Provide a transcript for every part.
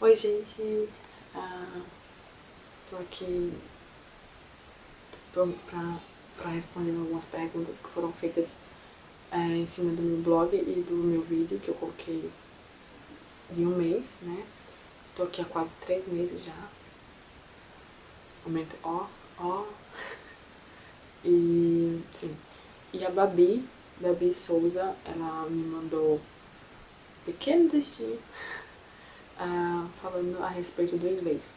Oi, gente, tô aqui pra responder algumas perguntas que foram feitas em cima do meu blog e do meu vídeo que eu coloquei de um mês, né? Tô aqui há quase 3 meses já. Momento ó. E, sim. E a Babi Souza, ela me mandou um pequeno textinho falando a respeito do inglês.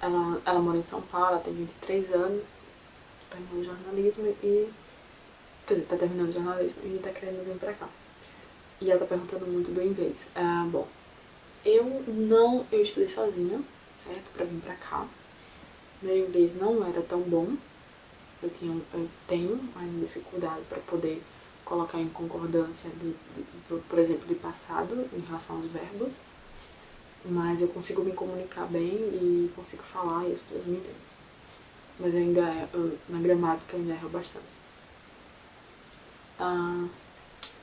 Ela mora em São Paulo, ela tem 23 anos, tá terminando jornalismo e... Quer dizer, tá terminando jornalismo e tá querendo vir pra cá. E ela tá perguntando muito do inglês. Bom, eu estudei sozinha, certo? Pra vir pra cá. Meu inglês não era tão bom. Eu tenho ainda dificuldade pra poder colocar em concordância, por exemplo, de passado em relação aos verbos. Mas eu consigo me comunicar bem e consigo falar e as pessoas me entendem. Mas na gramática eu ainda erro bastante.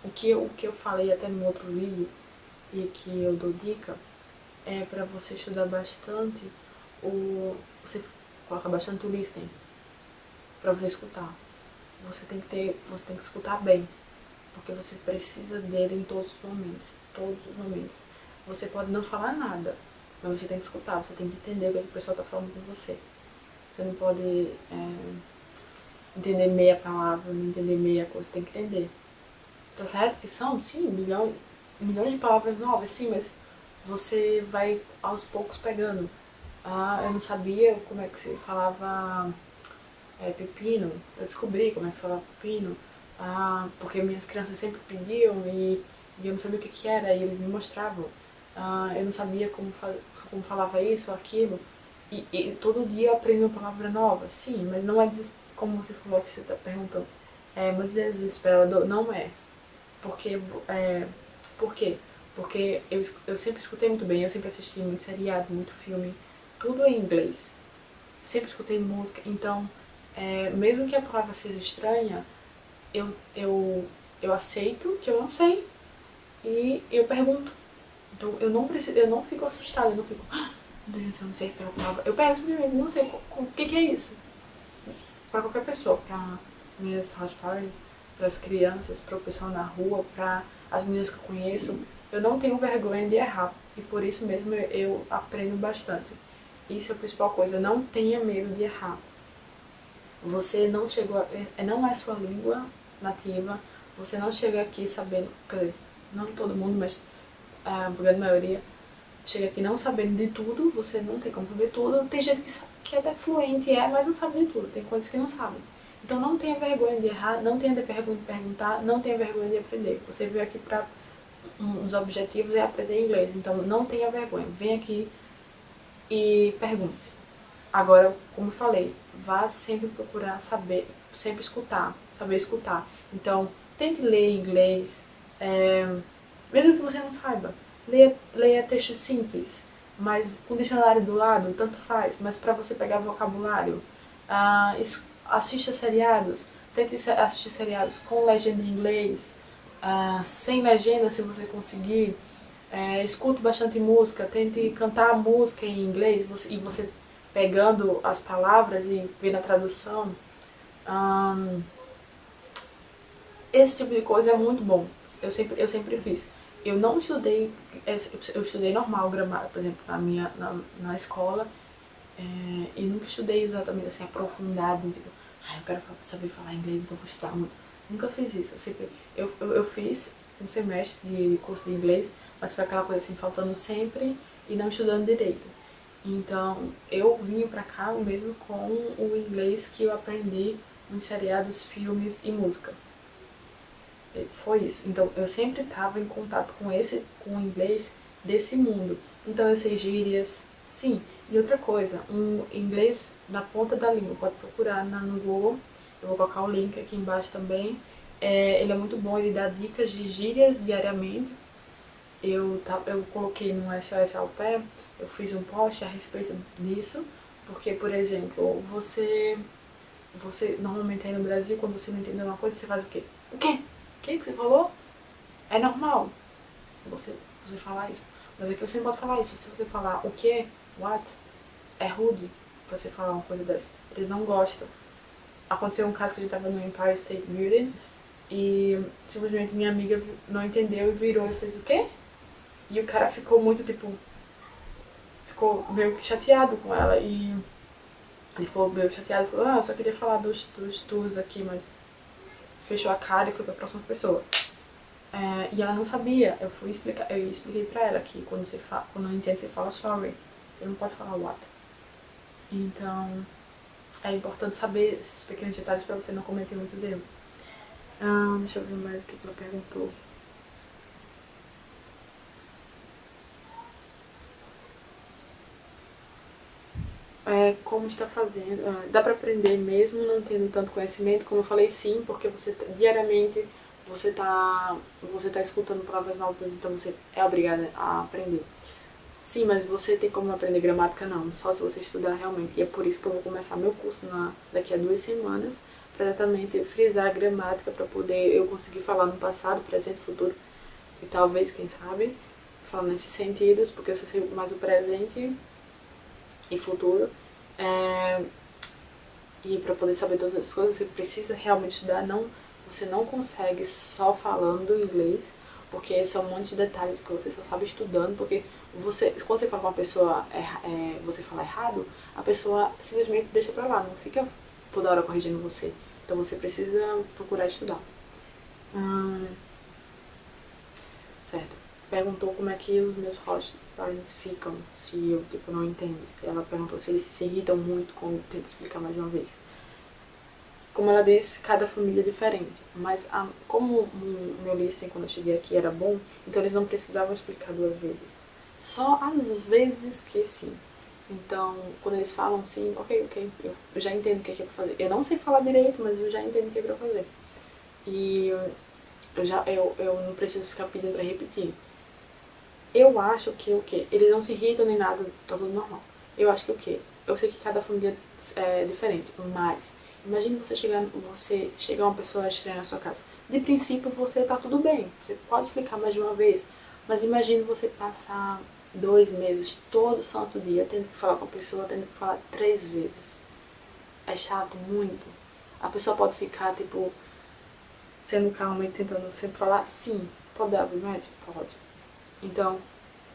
O que eu falei até no outro vídeo e que eu dou dica é pra você estudar bastante você coloca bastante o listening pra você escutar. Você tem que escutar bem, porque você precisa dele em todos os momentos. Você pode não falar nada, mas você tem que escutar, você tem que entender o que o pessoal tá falando com você. Você não pode entender meia palavra, não entender meia coisa, você tem que entender. Tá certo que são, sim, milhões de palavras novas, sim, mas você vai aos poucos pegando. Eu não sabia como é que se falava pepino, eu descobri como é que se falava pepino, porque minhas crianças sempre pediam e eu não sabia o que era, e eles me mostravam. Eu não sabia como falava isso ou aquilo, e todo dia eu aprendo uma palavra nova, sim, mas não é como você falou que você tá perguntando, mas é desesperador, não é. Por quê? Porque eu sempre escutei muito bem, eu sempre assisti muito seriado, muito filme, tudo em inglês. Sempre escutei música, então, mesmo que a palavra seja estranha, eu aceito que eu não sei e eu pergunto. Então, eu não fico assustada, eu não fico, meu Deus, eu não sei aquela palavra. Eu penso primeiro, não sei o que é isso. Pra qualquer pessoa, pra minhas house parties, pras crianças, pro pessoal na rua, pra as meninas que eu conheço, eu não tenho vergonha de errar. E por isso mesmo eu aprendo bastante. Isso é a principal coisa, não tenha medo de errar. Você não chegou não é sua língua nativa, você não chega aqui sabendo, quer dizer, não todo mundo, mas a grande maioria chega aqui não sabendo de tudo, você não tem como saber tudo. Tem gente que é até fluente, mas não sabe de tudo, tem coisas que não sabe. Então não tenha vergonha de errar, não tenha vergonha de perguntar, não tenha vergonha de aprender. Você veio aqui para os objetivos é aprender inglês, então não tenha vergonha. Vem aqui e pergunte. Agora, como eu falei, vá sempre procurar saber, sempre escutar, saber escutar. Então, tente ler inglês, mesmo que você não saiba. Leia textos simples, mas com dicionário do lado, tanto faz, mas para você pegar vocabulário. Assista seriados, tente assistir seriados com legenda em inglês, sem legenda se você conseguir. Escute bastante música, tente cantar a música em inglês e você pegando as palavras e vendo a tradução. Esse tipo de coisa é muito bom. Eu sempre fiz. Eu não estudei, eu estudei normal, gramática, por exemplo, na escola, e nunca estudei exatamente assim, aprofundado, tipo, eu quero saber falar inglês, então vou estudar muito. Nunca fiz isso, eu fiz um semestre de curso de inglês, mas foi aquela coisa assim, faltando sempre e não estudando direito. Então, eu vim pra cá mesmo com o inglês que eu aprendi nos seriados, filmes e música. Foi isso. Então, eu sempre estava em contato com o inglês desse mundo. Então, eu sei gírias. Sim, e outra coisa, um inglês na ponta da língua. Pode procurar no Google. Eu vou colocar o link aqui embaixo também. Ele é muito bom, ele dá dicas de gírias diariamente. Eu coloquei no SOS ao pé, eu fiz um post a respeito disso. Porque, por exemplo, você normalmente aí no Brasil, quando você não entende uma coisa, você faz o quê? O quê? O que você falou? É normal você falar isso. Mas aqui você não pode falar isso. Se você falar o que, what, é rude você falar uma coisa dessa. Eles não gostam. Aconteceu um caso que a gente tava no Empire State Building e simplesmente minha amiga não entendeu e virou e fez o quê? E o cara ficou muito, tipo, ficou meio que chateado com ela e ele ficou meio chateado e falou, eu só queria falar dos tours aqui, mas fechou a cara e foi pra próxima pessoa. E ela não sabia, eu expliquei pra ela que quando não entende você fala sorry, você não pode falar what. Então, é importante saber esses pequenos detalhes pra você não cometer muitos erros. Deixa eu ver mais o que ela perguntou. Como está fazendo? Dá pra aprender mesmo não tendo tanto conhecimento? Como eu falei, sim, porque você diariamente você tá escutando palavras novas, então você é obrigada a aprender. Sim, mas você tem como aprender gramática? Não, só se você estudar realmente. E é por isso que eu vou começar meu curso daqui a 2 semanas, para exatamente frisar a gramática, para poder eu conseguir falar no passado, presente, futuro e talvez, quem sabe, falar nesses sentidos, porque eu só sei mais o presente e futuro. E para poder saber todas as coisas, você precisa realmente estudar. Você não consegue só falando inglês, porque são um monte de detalhes que você só sabe estudando, porque quando você fala com uma pessoa, você fala errado, a pessoa simplesmente deixa pra lá, não fica toda hora corrigindo você. Então você precisa procurar estudar. Certo. Perguntou como é que os meus hosts ficam, se eu tipo, não entendo. Ela perguntou se eles se irritam muito quando eu tento explicar mais de uma vez. Como ela disse, cada família é diferente. Mas como o meu listening quando eu cheguei aqui era bom, então eles não precisavam explicar 2 vezes. Só às vezes que sim. Então, quando eles falam sim, ok, eu já entendo o que é pra fazer. Eu não sei falar direito, mas eu já entendo o que é pra fazer. E eu não preciso ficar pedindo pra repetir. Eu acho que o quê? Eles não se irritam nem nada, tá tudo normal. Eu acho que o quê? Eu sei que cada família é diferente, mas imagine você chegar uma pessoa estranha na sua casa. De princípio você tá tudo bem, você pode explicar mais de uma vez, mas imagine você passar 2 meses, todo santo dia, tendo que falar com a pessoa, tendo que falar 3 vezes. É chato muito. A pessoa pode ficar, tipo, sendo calma e tentando sempre falar sim. Pode dar remédio? Pode. Então,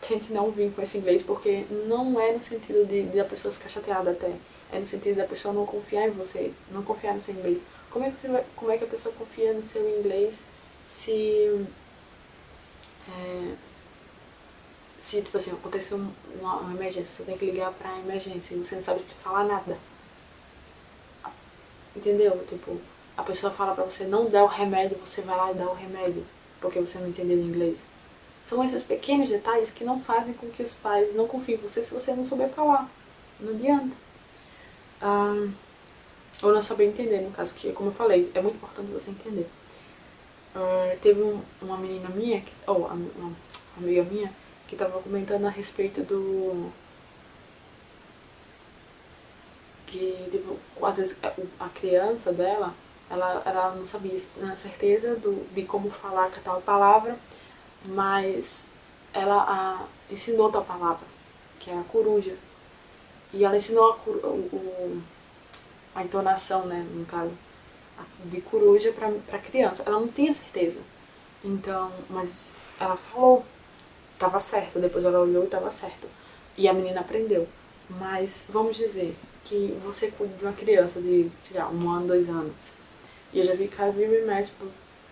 tente não vir com esse inglês, porque não é no sentido de a pessoa ficar chateada até. É no sentido da pessoa não confiar em você, não confiar no seu inglês. Como é que a pessoa confia no seu inglês se tipo assim, aconteceu uma emergência, você tem que ligar pra emergência e você não sabe falar nada. Entendeu? Tipo, a pessoa fala pra você não dar o remédio, você vai lá e dá o remédio, porque você não entendeu inglês. São esses pequenos detalhes que não fazem com que os pais não confiem em você se você não souber falar. Não adianta. Ou não saber entender, no caso, que, como eu falei, é muito importante você entender. Teve uma menina minha, uma amiga minha, que estava comentando a respeito do... que, tipo, às vezes a criança dela, ela não sabia na certeza de como falar tal palavra, mas ela ensinou tal palavra, que é a coruja. E ela ensinou a entonação, né, no caso, de coruja pra criança. Ela não tinha certeza. Então, mas ela falou, tava certo. Depois ela olhou e tava certo. E a menina aprendeu. Mas vamos dizer que você cuida de uma criança de, sei lá, 1 ano, 2 anos. E eu já vi casos de remédio,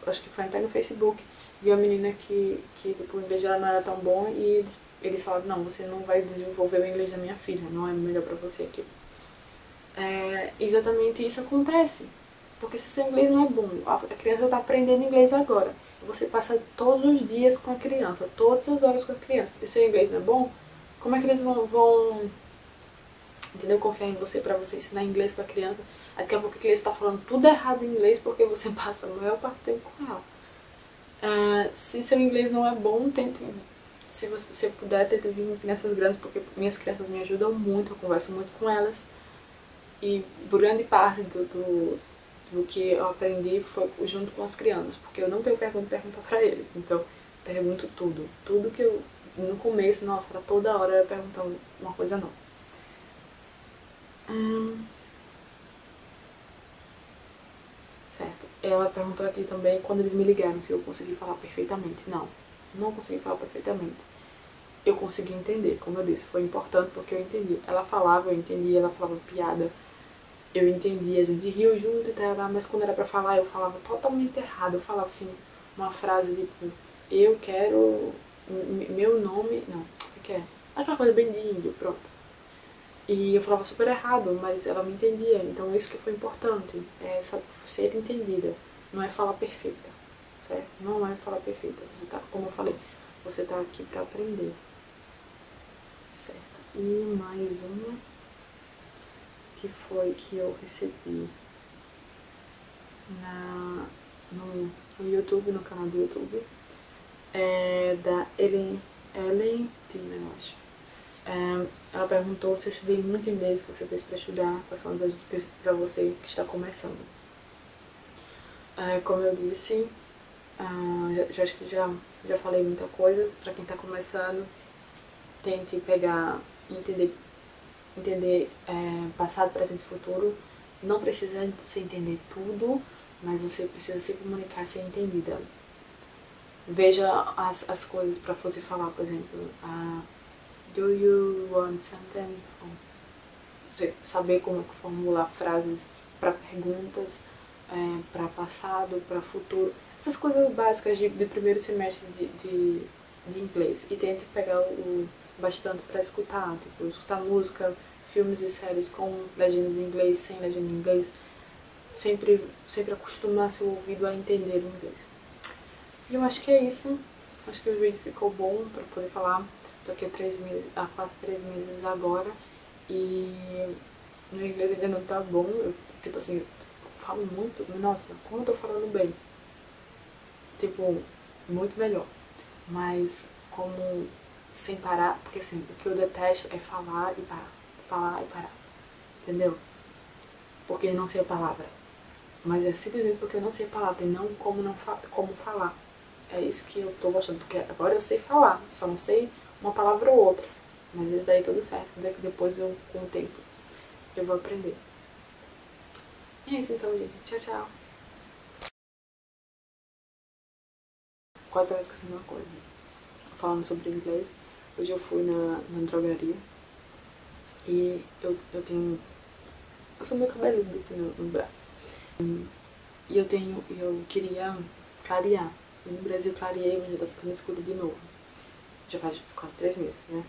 acho que foi até no Facebook, de uma menina que tipo, o inglês dela não era tão bom e eles falaram, não, você não vai desenvolver o inglês da minha filha, não é melhor pra você aqui. Exatamente isso acontece. Porque se seu inglês não é bom, a criança está aprendendo inglês agora. Você passa todos os dias com a criança, todas as horas com a criança. E seu inglês não é bom, como é que eles vão entendeu? Confiar em você pra você ensinar inglês pra criança. Daqui a pouco a criança tá falando tudo errado em inglês porque você passa a maior parte do tempo com ela. Se seu inglês não é bom, tente, se você puder, tente vir com crianças grandes, porque minhas crianças me ajudam muito, eu converso muito com elas. E grande parte do que eu aprendi foi junto com as crianças, porque eu não tenho pergunta pra eles, então pergunto tudo no começo, nossa, era toda hora eu perguntando uma coisa nova. Certo. Ela perguntou aqui também quando eles me ligaram se eu consegui falar perfeitamente. Não, não consegui falar perfeitamente. Eu consegui entender, como eu disse, foi importante porque eu entendi. Ela falava, eu entendia, ela falava piada, eu entendia, a gente riu junto e tal, mas quando era pra falar, eu falava totalmente errado. Eu falava assim, uma frase tipo, eu quero meu nome. Não, o que é? Aquela coisa bem de índio, pronto. E eu falava super errado, mas ela me entendia, então isso que foi importante, é ser entendida, não é falar perfeita, certo? Não é falar perfeita, você tá, como eu falei, você tá aqui pra aprender, certo? E mais uma que foi que eu recebi no YouTube, no canal do YouTube, é da Ellen Timmer, eu acho. Ela perguntou se eu estudei muito inglês, que você fez para estudar, quais são as dicas para você que está começando. Como eu disse, acho que já falei muita coisa. Para quem está começando, tente pegar e entender passado, presente e futuro. Não precisa você entender tudo, mas você precisa se comunicar, ser entendida. Veja as coisas para você falar, por exemplo, do you want something? Você saber como formular frases para perguntas, para passado, para futuro. Essas coisas básicas de primeiro semestre de inglês. E tente pegar bastante para escutar, tipo, escutar música, filmes e séries com legenda em inglês, sem legenda em inglês. Sempre acostumar seu ouvido a entender o inglês. E eu acho que é isso. Acho que o vídeo ficou bom para poder falar. Tô aqui há quase 3 meses agora. E meu inglês ainda não tá bom. Eu, tipo assim, eu falo muito. Nossa, como eu tô falando bem. Tipo, muito melhor. Mas como sem parar. Porque assim, o que eu detesto é falar e parar. Falar e parar. Entendeu? Porque eu não sei a palavra. Mas é simplesmente porque eu não sei a palavra e não como falar. É isso que eu tô gostando, porque agora eu sei falar, só não sei uma palavra ou outra. Mas isso daí tudo certo, depois eu, com o tempo, eu vou aprender. E é isso então, gente. Tchau, tchau. Quase tava esquecendo uma coisa. Falando sobre inglês, hoje eu fui na drogaria e eu tenho... Eu sou meio cabeludo aqui no braço. E eu queria clarear. E no Brasil eu clareei, mas já tá ficando escuro de novo. Já faz quase 3 meses, né?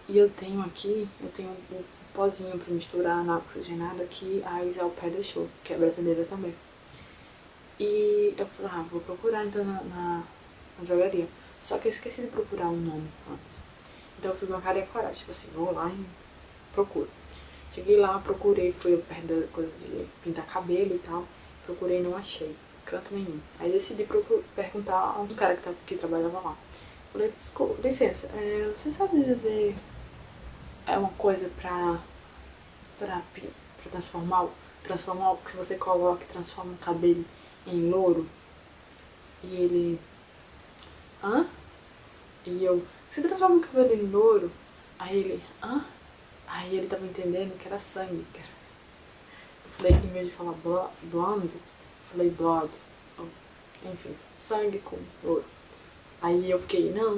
E eu tenho um pozinho pra misturar na oxigenada que a Isalpé deixou, que é brasileira também. E eu falei, vou procurar então na drogaria. Só que eu esqueci de procurar o nome antes. Então eu fui com a cara e a coragem, tipo assim, vou lá e procuro. Cheguei lá, procurei, fui perto da coisa de pintar cabelo e tal. Procurei e não achei, canto nenhum. Aí decidi perguntar a um cara que trabalhava lá. Falei, desculpa, licença, você sabe dizer uma coisa pra transformar, que se você coloca e transforma o cabelo em louro? E ele, hã? E eu, você transforma o cabelo em louro? Aí ele, hã? Aí ele tava entendendo que era sangue, cara. Eu falei, em vez de falar blonde, eu falei blood. Enfim, sangue com louro. Aí eu fiquei, não,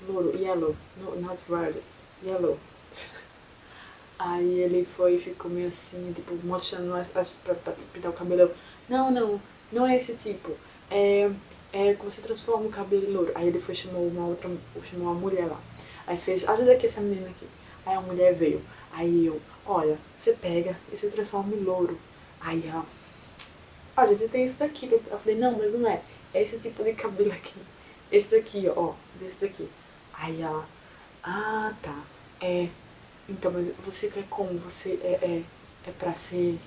louro, yellow, no, not red, yellow. Aí ele foi e ficou meio assim, tipo, mostrando pra pintar o cabelo. Não é esse tipo. É que você transforma o cabelo em louro. Aí ele foi chamou uma mulher lá. Aí fez, ajuda aqui essa menina aqui. Aí a mulher veio. Aí eu, olha, você pega e você transforma em louro. Aí ela, ó, gente, tem isso daqui. Eu falei, não, mas não é. É esse tipo de cabelo aqui. Esse daqui, ó, desse daqui. Aí ela, tá. Então, mas você quer como? Você é pra ser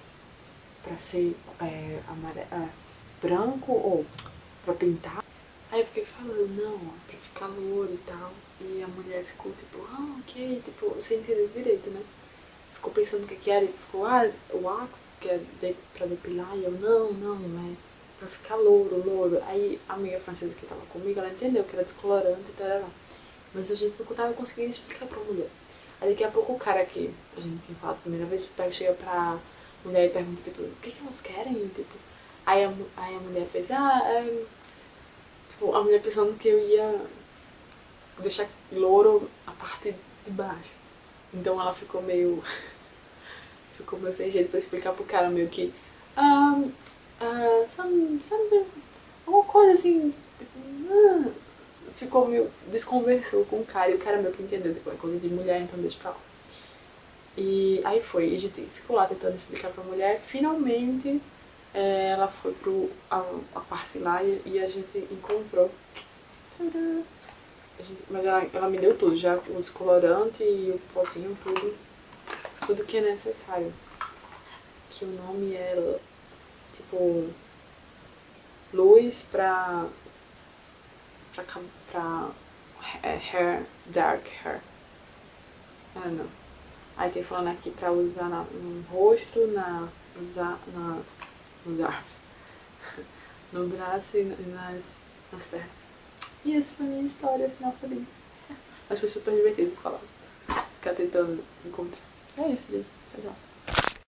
branco ou pra pintar? Aí eu fiquei falando, não, pra ficar louro e tal. E a mulher ficou tipo, ok, tipo, você entendeu direito, né? Ficou pensando o que era, e ficou, wax, que é pra depilar. E eu, não, é pra ficar louro. Aí a amiga francesa que tava comigo, ela entendeu que era descolorante e tal. Mas a gente não tava conseguindo explicar pra mulher. Aí daqui a pouco o cara que a gente tinha falado a primeira vez, chega pra mulher e pergunta, tipo, o que elas querem? Tipo, aí a mulher fez, tipo, a mulher pensando que eu ia deixar louro a parte de baixo. Então ela ficou meio sem jeito pra explicar pro cara, meio que sabe, uma coisa assim, tipo, ficou meio, desconversou com o cara, e o cara meio que entendeu, tipo, é coisa de mulher, então deixa pra lá. E aí foi, e a gente ficou lá tentando explicar pra mulher, finalmente ela foi a parte lá e a gente encontrou. Mas ela me deu tudo, já o descolorante e o pozinho, tudo que é necessário. Que o nome é, tipo, luz pra hair, dark hair. Não. Aí tem falando aqui pra usar no rosto, nos armos, no braço e nas pernas. E essa foi a minha história, final feliz. Mas foi super divertido falar. Ficar tentando encontrar. É isso, gente. Tchau, tchau.